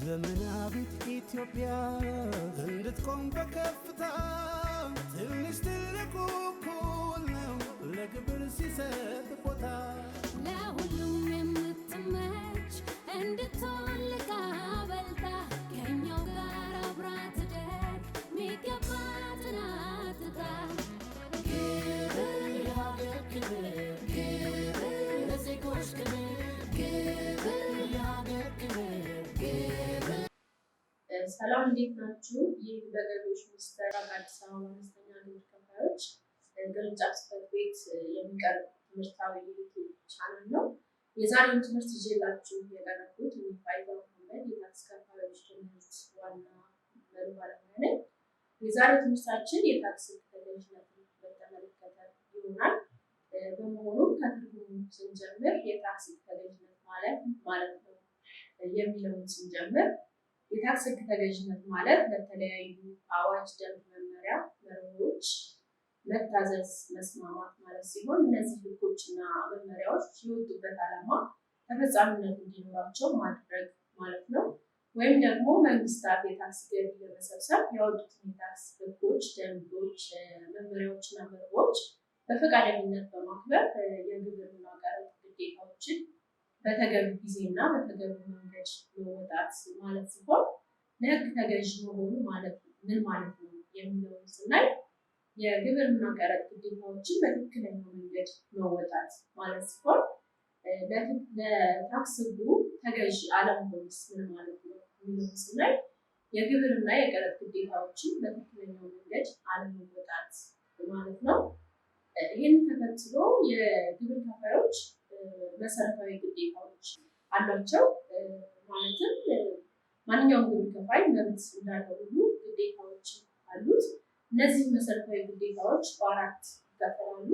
ዘመናዊት ኢትዮጵያ እንድትቆም በከፍታ ትንሽ ትልቁ እኩል ነው ለግብር ሲሰጥ ቦታ ለሁሉም የምትመች እንድትሆን ልቃበልታ ከኛው ጋር አብራ ትደግ ሚገባትን አትጣ ግብር የሀገር ክብር ግብር ለዜጎች ክብር ግብር የሀገር ክብር ግብር። ሰላም እንዴት ናችሁ? ይህ በገቢዎች ሚኒስቴር አዲስ አበባ አነስተኛ ግብር ከፋዮች ቅርንጫፍ ጽሕፈት ቤት የሚቀርብ ትምህርታዊ ዩቲዩብ ቻናል ነው። የዛሬውን ትምህርት ይዤላችሁ የቀረብኩት ፋይዛ መሐመድ የታክስ ከፋዮች ትምህርት ዋና መሪ ባለሙያ ነኝ። የዛሬው ትምህርታችን የታክስ ተገዥነትን በተመለከተ ይሆናል። በመሆኑም ከትርጉሙ ስንጀምር የታክስ ተገዥነት ማለት ነው የሚለውን ስንጀምር የታክስ ሕግ ተገዥነት ማለት ለተለያዩ አዋጅ፣ ደንብ፣ መመሪያ፣ መርሆች መታዘዝ መስማማት ማለት ሲሆን እነዚህ ሕጎችና መመሪያዎች የወጡበት ዓላማ ተፈጻሚነት እንዲኖራቸው ማድረግ ማለት ነው። ወይም ደግሞ መንግስታት የታክስ ገቢ ለመሰብሰብ ያወጡትን የታክስ ሕጎች፣ ደንቦች፣ መመሪያዎችና መርሆች በፈቃደኝነት በማክበር የግብርና ቀረጥ ግዴታዎችን በተገቢ ጊዜና በተገቢ መንገድ መወጣት ማለት ሲሆን ለህግ ተገዥ መሆኑ ማለት ምን ማለት ነው የሚለውን ስናይ የግብርና ቀረጥ ግዴታዎችን በትክክለኛው መንገድ መወጣት ማለት ሲሆን ለታክስ ህጉ ተገዥ አለመሆንስ ምን ማለት ነው የሚለውን ስናይ የግብርና የቀረጥ ግዴታዎችን በትክክለኛው መንገድ አለመወጣት ማለት ነው። ይህን ተከትሎ የግብር ከፋዮች መሰረታዊ ግዴታዎች አሏቸው። ማለትም ማንኛውም ግብር ከፋይ መብት እንዳለው ሁሉ ግዴታዎች አሉት። እነዚህ መሰረታዊ ግዴታዎች በአራት ይከፈላሉ።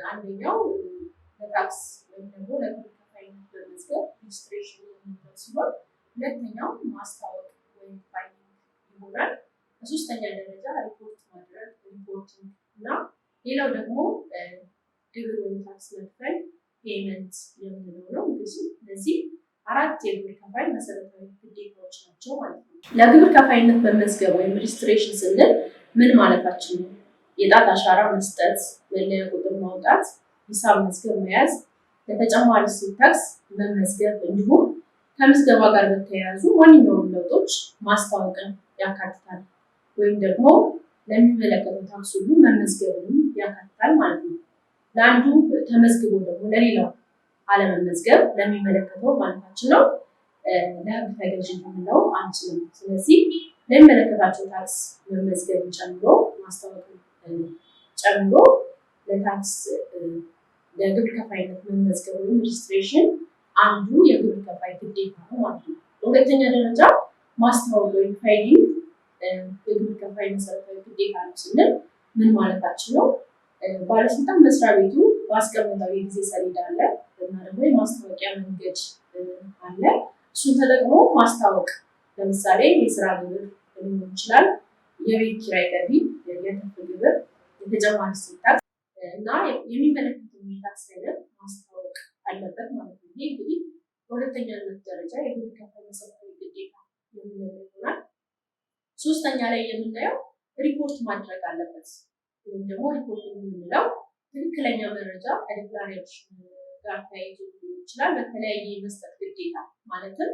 አንደኛው ለታክስ ወይም ደግሞ ለግብር ከፋይነት በመዝገብ ሬጅስትሬሽን የሚባል ሲሆን፣ ሁለተኛው ማስታወቅ ወይም ፋይሊንግ ይሆናል። በሶስተኛ ደረጃ ሪፖርት ማድረግ ሪፖርቲንግ እና ሌላው ደግሞ ግብር ወይም ታክስ መክፈል ፔመንት የምንለው ነው። እነዚህ አራት የግብር ከፋይ መሰረታዊ ግዴታዎች ናቸው ማለት ነው። ለግብር ከፋይነት መመዝገብ ወይም ሬጅስትሬሽን ስንል ምን ማለታችን ነው? የጣት አሻራ መስጠት፣ መለያ ቁጥር ማውጣት፣ ሂሳብ መዝገብ መያዝ፣ ለተጨማሪ እሴት ታክስ መመዝገብ እንዲሁም ከምዝገባ ጋር በተያያዙ ማንኛውም ለውጦች ማስታወቅን ያካትታል። ወይም ደግሞ ለሚመለከተው ታክስ ሁሉ መመዝገብንም ያካትታል ማለት ነው። ለአንዱ ተመዝግቦ ደግሞ ለሌላው አለመመዝገብ ለሚመለከተው ማለታችን ነው ለህግ ተገዥ ልንለው አንችልም። ስለዚህ ለሚመለከታቸው ታክስ መመዝገብን ጨምሮ ማስታወቅን ጨምሮ ለታክስ ለግብር ከፋይነት መመዝገብ ወይም ሬጅስትሬሽን አንዱ የግብር ከፋይ ግዴታ ነው ማለት ነው። በሁለተኛ ደረጃ ማስታወቅ ወይም ፋይሊንግ የግብር ከፋይ መሰረታዊ ግዴታ ነው ስንል ምን ማለታችን ነው? ባለስልጣን መስሪያ ቤቱ ባስቀመጠው የጊዜ ሰሌዳ አለ እና ደግሞ የማስታወቂያ መንገድ አለ። እሱን ተጠቅሞ ማስታወቅ ለምሳሌ የስራ ግብር ሊሆን ይችላል፣ የቤት ኪራይ ገቢ፣ የትርፍ ግብር፣ የተጨማሪ እሴት ታክስ እና የሚመለከተውን የታክስ አይነት ማስታወቅ አለበት ማለት ነው። ይህ እንግዲህ በሁለተኛነት ደረጃ የግብር ከፋይ መሰረታዊ ግዴታ የምንለው ይሆናል። ሶስተኛ ላይ የምናየው ሪፖርት ማድረግ አለበት ወይም ደግሞ ሪፖርት የምንለው ትክክለኛ መረጃ ከዲክላሬሽን ጋር ተያይዞ ሊሆን ይችላል። በተለያየ መስጠት ግዴታ ማለትም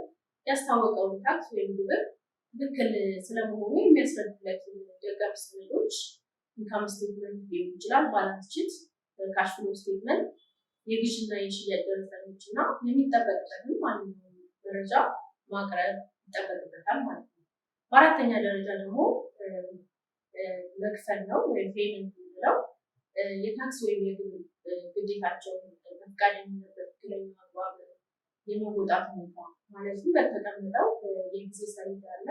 ያስታወቀውን ታክስ ወይም ግብር ትክክል ስለመሆኑ የሚያስረዱለት ደጋፊ ሰነዶች ኢንካም ስቴትመንት ሊሆን ይችላል፣ ባላንስ ሺት፣ ካሽ ፍሎ ስቴትመንት፣ የግዥና የሽያጭ ደረሰኞች እና የሚጠበቅበትን ማንኛውም መረጃ ማቅረብ ይጠበቅበታል ማለት ነው። በአራተኛ ደረጃ ደግሞ መክፈል ነው ወይም ፔመንት የምንለው የታክስ ወይም የግብር ግዴታቸውን በፈቃደኝነት በትክክለኛ አግባብ የመወጣት ሁኔታ ማለትም በተቀመጠው የጊዜ ሰሌዳ አለ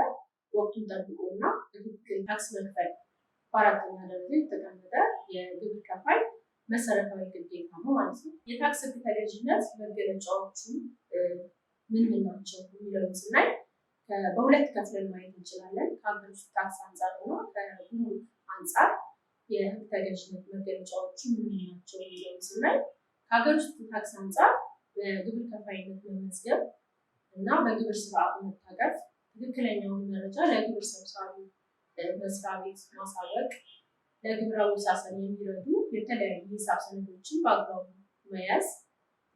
ወቅቱን ጠብቆ እና በትክክል ታክስ መክፈል በአራተኛ ደረጃ የተቀመጠ የግብር ከፋይ መሰረታዊ ግዴታ ነው ማለት ነው። የታክስ ሕግ ተገዥነት መገለጫዎቹ ምን ናቸው የሚለውን ስናይ በሁለት ከፍለን ማየት እንችላለን። ከሀገር ውስጥ ታክስ አንጻር እና ከጉምሩክ አንጻር የህግ ተገዥነት መገለጫዎቹ ምን ናቸው የሚለውን ስናይ ከሀገር ውስጥ ታክስ አንጻር በግብር ከፋይነት መመዝገብ እና በግብር ስርዓቱ መታቀፍ ትክክለኛውን መረጃ ለግብር ሰብሳቢ መስሪያ ቤት ማሳወቅ፣ ለግብር አወሳሰን የሚረዱ የተለያዩ ሂሳብ ሰነዶችን በአግባቡ መያዝ፣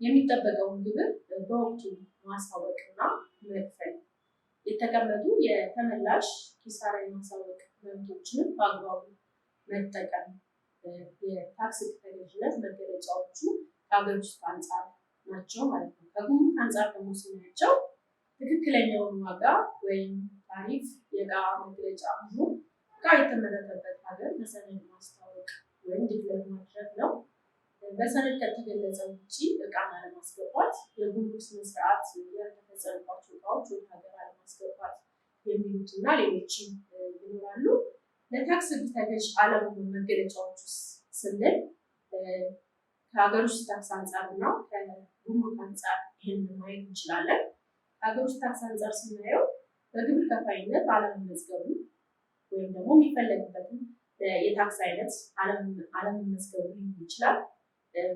የሚጠበቀውን ግብር በወቅቱ ማሳወቅና መክፈል፣ የተቀመጡ የተመላሽ ኪሳራ የማሳወቅ መብቶችንም በአግባቡ መጠቀም የታክስ ተገዥነት መገለጫዎቹ ከሀገር ውስጥ አንጻር ናቸው ማለት ነው። ከጉምሩክ አንጻር ደግሞ ስናያቸው ትክክለኛውን ዋጋ ወይም ታሪፍ የዕቃ መግለጫ ሆኖ ዕቃ የተመረተበት ሀገር በሰነድ ማስታወቅ ወይም ዲክለር ማድረግ ነው። በሰነድ ከተገለጸ ውጭ ዕቃን አለማስገባት፣ የጉምሩክ ስነስርዓት ያልተፈጸመባቸው ዕቃዎች ወደ ሀገር አለማስገባት የሚሉትና ሌሎችም ይኖራሉ። ለታክስ ሕግ ተገዥ አለመሆን መገለጫዎች ውስጥ ስንል ከሀገር ውስጥ ታክስ አንጻር እና ከጉምሩክ አንጻር ይህንን ማየት እንችላለን። ከሀገር ውስጥ ታክስ አንጻር ስናየው በግብር ከፋይነት አለመመዝገቡ ወይም ደግሞ የሚፈለግበትን የታክስ አይነት አለመመዝገቡ ሊሆን ይችላል።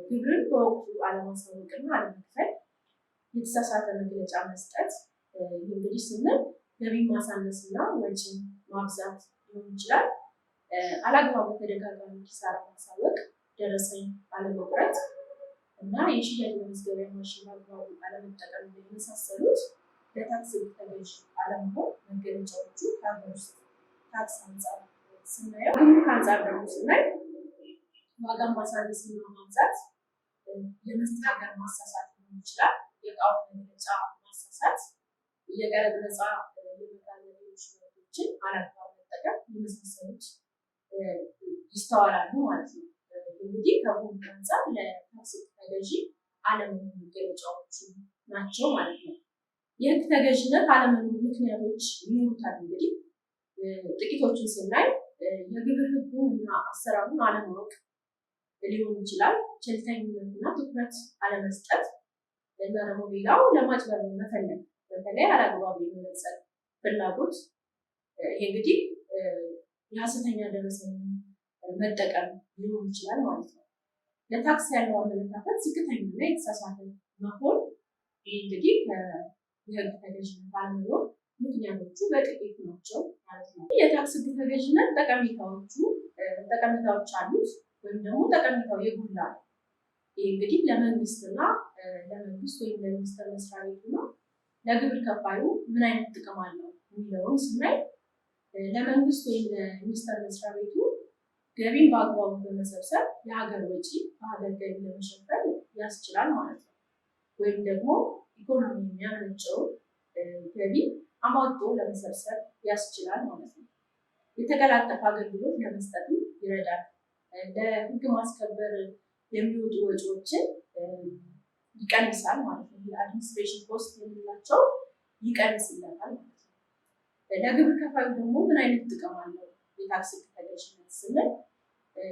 ግብርን በወቅቱ አለማሳወቅና አለመክፈል፣ የተሳሳተ መግለጫ መስጠት። ይህ እንግዲህ ስንል ገቢ ማሳነስና ወጪን ማብዛት ሊሆን ይችላል። አላግባብ በተደጋጋሚ ኪሳራ ማሳወቅ፣ ደረሰኝ አለመቁረጥ እና የሽያጭ መመዝገቢያ ማሽን አግባቡ አለመጠቀም የመሳሰሉት ለታክስ ሕግ ተገዥ አለመሆን መገለጫዎቹ ከሀገር ውስጥ ታክስ አንጻር ስናየው፣ ጉምሩክ አንጻር ደግሞ ስናይ ዋጋ ማሳነስና ማብዛት፣ የምርት ሀገር ማሳሳት ሊሆን ይችላል። የዕቃው መግለጫ ማሳሳት፣ የቀረጥ ነፃ የመጋለሎች መብቶችን አላግባብ መጠቀም የመሳሰሉት ይስተዋላሉ ማለት ነው። እንግዲህ ከጉምሩክ አንጻር ለታክስ ሕግ ተገዢ አለመሆን መገለጫዎቹ ናቸው ማለት ነው። የሕግ ተገዥነት አለመኖር ምክንያቶች ይኖሩታል። እንግዲህ ጥቂቶቹን ስናይ የግብር ሕጉን እና አሰራሩን አለማወቅ ሊሆን ይችላል። ቸልተኝነትና ትኩረት አለመስጠት እና ደግሞ ሌላው ለማጭበርበር መፈለግ፣ በተለይ አላግባብ የመመዝገብ ፍላጎት። ይህ እንግዲህ የሀሰተኛ ደረሰኝ መጠቀም ሊሆን ይችላል ማለት ነው። ለታክስ ያለው አመለካከት ዝቅተኛና የተሳሳተ መሆን። ይህ እንግዲህ የሕግ ተገዥነት አለመኖር ምክንያቶቹ በጥቂቱ ናቸው ማለት ነው። የታክስ ሕግ ተገዥነት ጠቀሜታዎች አሉት ወይም ደግሞ ጠቀሜታው የጎላ ነው። ይህ እንግዲህ ለመንግስትና ለመንግስት ወይም ለሚኒስቴር መስሪያ ቤቱና ለግብር ከፋዩ ምን አይነት ጥቅም አለው የሚለውን ስናይ ለመንግስት ወይም ለሚኒስቴር መስሪያ ቤቱ ገቢን በአግባቡ በመሰብሰብ የሀገር ወጪ በሀገር ገቢ ለመሸፈን ያስችላል ማለት ነው። ወይም ደግሞ ኢኮኖሚ የሚያመነጨውን ገቢ አሟጦ ለመሰብሰብ ያስችላል ማለት ነው። የተቀላጠፈ አገልግሎት ለመስጠትም ይረዳል። ለሕግ ማስከበር የሚወጡ ወጪዎችን ይቀንሳል ማለት ነው። የአድሚኒስትሬሽን ኮስት የምንላቸው ይቀንስለታል ማለት ነው። ለግብር ከፋዩ ደግሞ ምን አይነት ጥቅም አለው የታክስ ሕግ ተገዥነት ስንል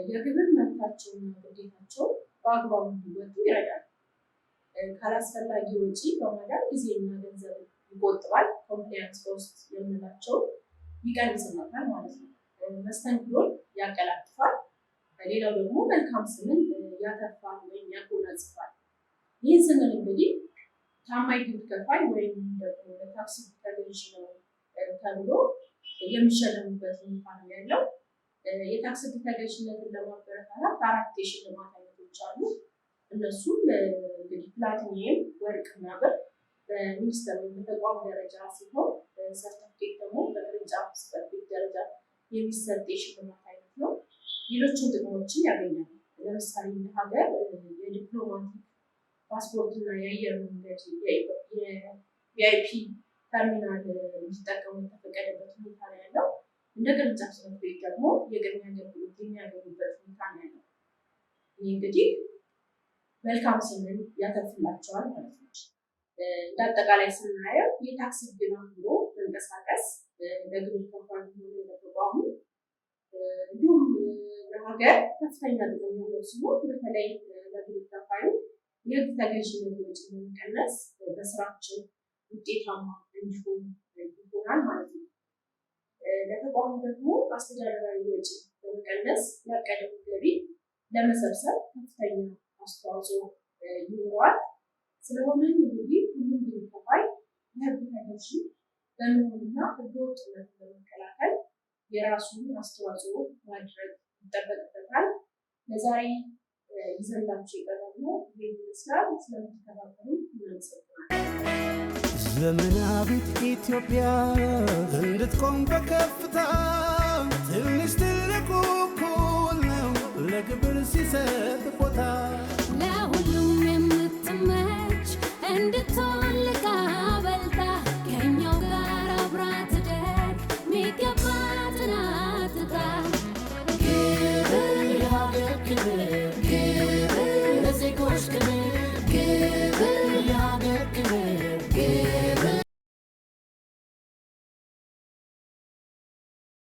የግብር መብታቸውና ግዴታቸው በአግባቡ እንዲወጡ ይረዳል። ካላስፈላጊ ወጪ በማዳን ጊዜና ገንዘብ ይቆጥባል። ኮምፕላያንስ ኮስት የምንላቸው ይቀንስለታል ማለት ነው። መስተንግዶን ያቀላጥፋል። ሌላው ደግሞ መልካም ስምን ያተርፋል ወይም ያጎናጽፋል። ይህን ስንል እንግዲህ ታማኝ ግብር ከፋይ ወይም ደግሞ ለታክስ ሕግ ተገዥ ነው ተብሎ የሚሸለሙበት ሁኔታ ነው ያለው። የታክስ ሕግ ተገዥነትን ለማበረታታት 4 የሽልማት አይነቶች አሉ። እነሱም እንግዲህ ፕላቲኒየም፣ ወርቅና ብር በሚኒስቴር ወይም በተቋም ደረጃ ሲሆን፣ ሰርተፊኬት ደግሞ በቅርንጫፍ ጽሕፈት ቤት ደረጃ የሚሰጥ የሽልማት አይነት ነው። ሌሎችን ጥቅሞችን ያገኛል። ለምሳሌ እንደ ሀገር የዲፕሎማቲክ ፓስፖርት እና የአየር መንገድ የቪአይፒ ተርሚናል እንዲጠቀሙ የተፈቀደበት ሁኔታ ነው ያለው። እንደ ቅርንጫፍ ጽሕፈት ቤት ደግሞ የቅድሚያ አገልግሎት የሚያገኙበት ሁኔታ ነው ያለው። ይህ እንግዲህ መልካም ስምን ያተርፍላቸዋል ማለት ነው። እንደ አጠቃላይ ስናየው የታክስ ሕግን አክብሮ መንቀሳቀስ ለግብር ከፋዩ ሆነ ለተቋሙ እንዲሁም ለሀገር ከፍተኛ ጥቅም ያለው ሲሆን በተለይ ለግብር ከፋዩ የሕግ ተገዥነት ወጪ በመቀነስ በስራቸው ውጤታማ እንዲሆን ይሆናል ማለት ነው። ለተቋሙ ደግሞ አስተዳደራዊ ወጪ በመቀነስ ያቀደውን ገቢ ለመሰብሰብ ከፍተኛ አስተዋጽኦ ይኖረዋል። ስለሆነም እንግዲህ ሁሉም ግብር ከፋይ ለሕግ ተገዥ በመሆንና ህገወጥነትን በመከላከል የራሱን አስተዋጽኦ ማድረግ ይጠበቅበታል። ለዛሬ ይዘንላችሁ የቀረብነው ይህን ይመስላል። ስለምትከታተሉ እናመሰግናለን። ዘመናዊት ኢትዮጵያ እንድትቆም በከፍታ ትንሽ ትልቁ እኩል ነው ለግብር ሲሰጥ ቦታ ለሁሉም የምትመች እንድትሆን ልቃ በልጣ ከኛው ጋር አብራ ትደግ ሚገባትን አትጣ። ግብር የሀገር ክብር፣ ግብር ለዜጎች ክብር